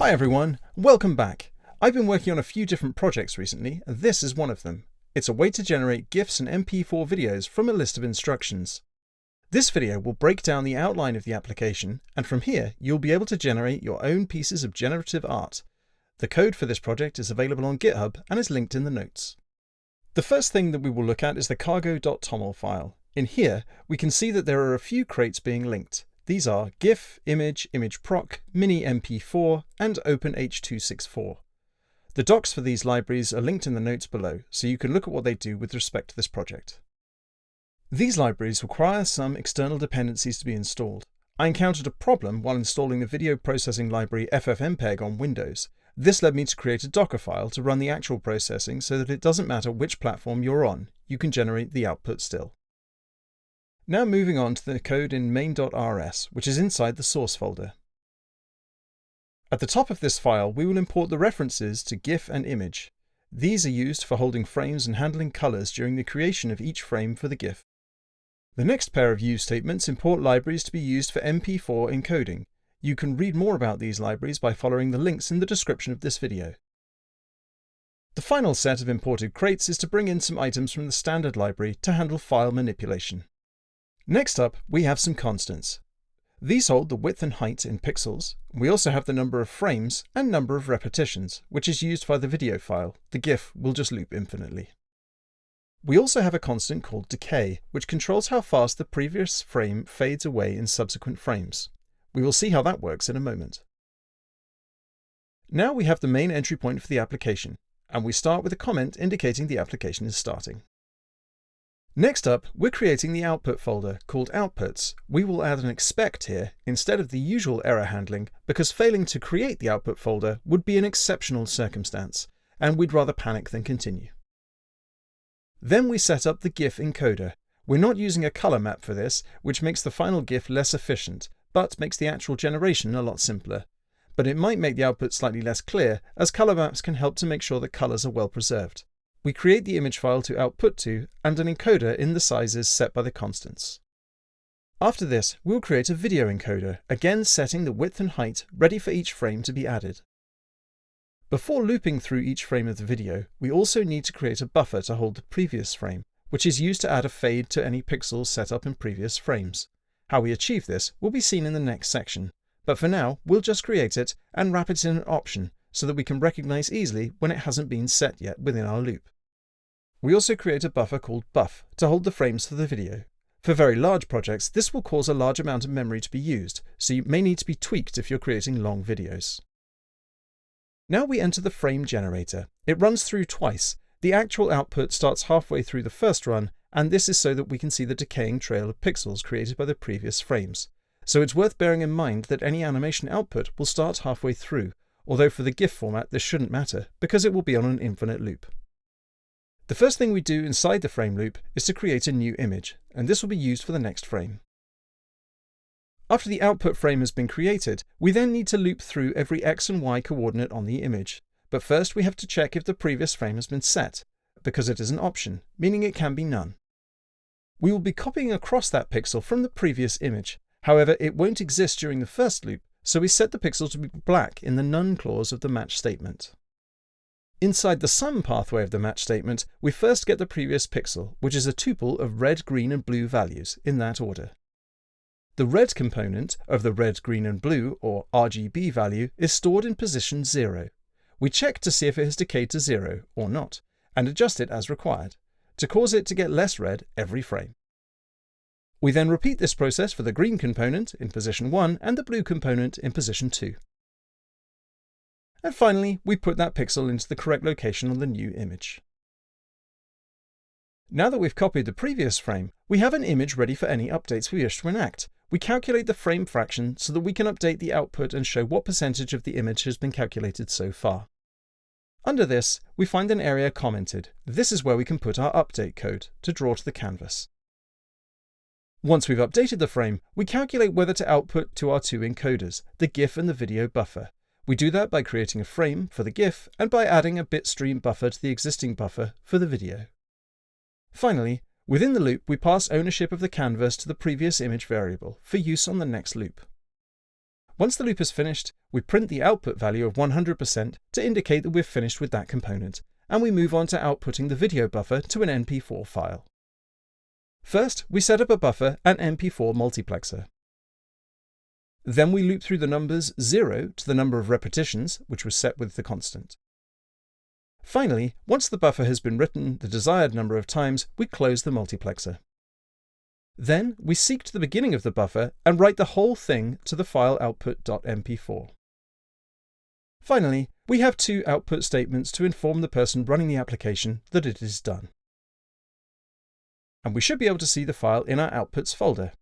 Hi everyone, welcome back. I've been working on a few different projects recently, and this is one of them. It's a way to generate GIFs and MP4 videos from a list of instructions. This video will break down the outline of the application, and from here you'll be able to generate your own pieces of generative art. The code for this project is available on Github and is linked in the notes. The first thing that we will look at is the cargo.toml file. In here, we can see that there are a few crates being linked. These are GIF, image, image.proc, mini MP4, and OpenH264. The docs for these libraries are linked in the notes below, so you can look at what they do with respect to this project. These libraries require some external dependencies to be installed. I encountered a problem while installing the video processing library ffmpeg on Windows. This led me to create a Docker file to run the actual processing so that it doesn't matter which platform you're on, you can generate the output still. Now moving on to the code in main.rs, which is inside the source folder. At the top of this file, we will import the references to GIF and image. These are used for holding frames and handling colors during the creation of each frame for the GIF. The next pair of use statements import libraries to be used for MP4 encoding. You can read more about these libraries by following the links in the description of this video. The final set of imported crates is to bring in some items from the standard library to handle file manipulation. Next up, we have some constants. These hold the width and height in pixels. We also have the number of frames and number of repetitions, which is used by the video file. The GIF will just loop infinitely. We also have a constant called decay, which controls how fast the previous frame fades away in subsequent frames. We will see how that works in a moment. Now we have the main entry point for the application, and we start with a comment indicating the application is starting. Next up, we're creating the output folder called outputs. We will add an expect here instead of the usual error handling because failing to create the output folder would be an exceptional circumstance, and we'd rather panic than continue. Then we set up the GIF encoder. We're not using a color map for this, which makes the final GIF less efficient, but makes the actual generation a lot simpler. But it might make the output slightly less clear, as color maps can help to make sure that colors are well preserved. We create the image file to output to and an encoder in the sizes set by the constants. After this, we'll create a video encoder, again setting the width and height ready for each frame to be added. Before looping through each frame of the video, we also need to create a buffer to hold the previous frame, which is used to add a fade to any pixels set up in previous frames. How we achieve this will be seen in the next section, but for now, we'll just create it and wrap it in an option so that we can recognize easily when it hasn't been set yet within our loop. We also create a buffer called buff to hold the frames for the video. For very large projects, this will cause a large amount of memory to be used, so you may need to be tweaked if you're creating long videos. Now we enter the frame generator. It runs through twice. The actual output starts halfway through the first run, and this is so that we can see the decaying trail of pixels created by the previous frames. So it's worth bearing in mind that any animation output will start halfway through, although for the GIF format this shouldn't matter, because it will be on an infinite loop. The first thing we do inside the frame loop is to create a new image, and this will be used for the next frame. After the output frame has been created, we then need to loop through every X and Y coordinate on the image. But first we have to check if the previous frame has been set, because it is an option, meaning it can be none. We will be copying across that pixel from the previous image. However, it won't exist during the first loop, so we set the pixel to be black in the none clause of the match statement. Inside the sum pathway of the match statement, we first get the previous pixel, which is a tuple of red, green, and blue values, in that order. The red component of the red, green, and blue, or RGB value, is stored in position 0. We check to see if it has decayed to 0 or not, and adjust it as required, to cause it to get less red every frame. We then repeat this process for the green component in position 1 and the blue component in position 2. And finally, we put that pixel into the correct location on the new image. Now that we've copied the previous frame, we have an image ready for any updates we wish to enact. We calculate the frame fraction so that we can update the output and show what percentage of the image has been calculated so far. Under this, we find an area commented. This is where we can put our update code to draw to the canvas. Once we've updated the frame, we calculate whether to output to our two encoders, the GIF and the video buffer. We do that by creating a frame for the GIF and by adding a bitstream buffer to the existing buffer for the video. Finally, within the loop, we pass ownership of the canvas to the previous image variable for use on the next loop. Once the loop is finished, we print the output value of 100% to indicate that we've finished with that component, and we move on to outputting the video buffer to an MP4 file. First, we set up a buffer and MP4 multiplexer. Then we loop through the numbers 0 to the number of repetitions, which was set with the constant. Finally, once the buffer has been written the desired number of times, we close the multiplexer. Then we seek to the beginning of the buffer and write the whole thing to the file output.mp4. Finally, we have two output statements to inform the person running the application that it is done. And we should be able to see the file in our outputs folder.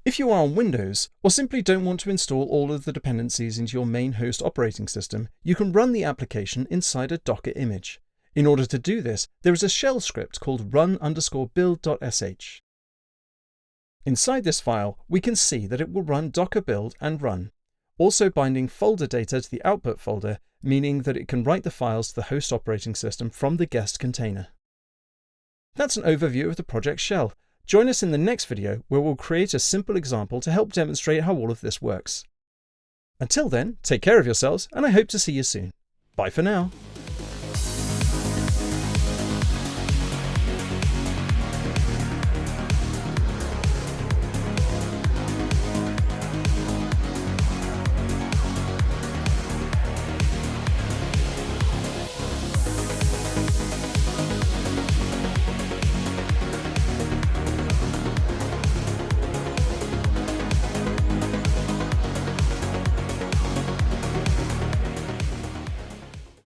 If you are on Windows, or simply don't want to install all of the dependencies into your main host operating system, you can run the application inside a Docker image. In order to do this, there is a shell script called run_build.sh. Inside this file, we can see that it will run docker build and run, also binding folder data to the output folder, meaning that it can write the files to the host operating system from the guest container. That's an overview of the project shell. Join us in the next video where we'll create a simple example to help demonstrate how all of this works. Until then, take care of yourselves, and I hope to see you soon. Bye for now.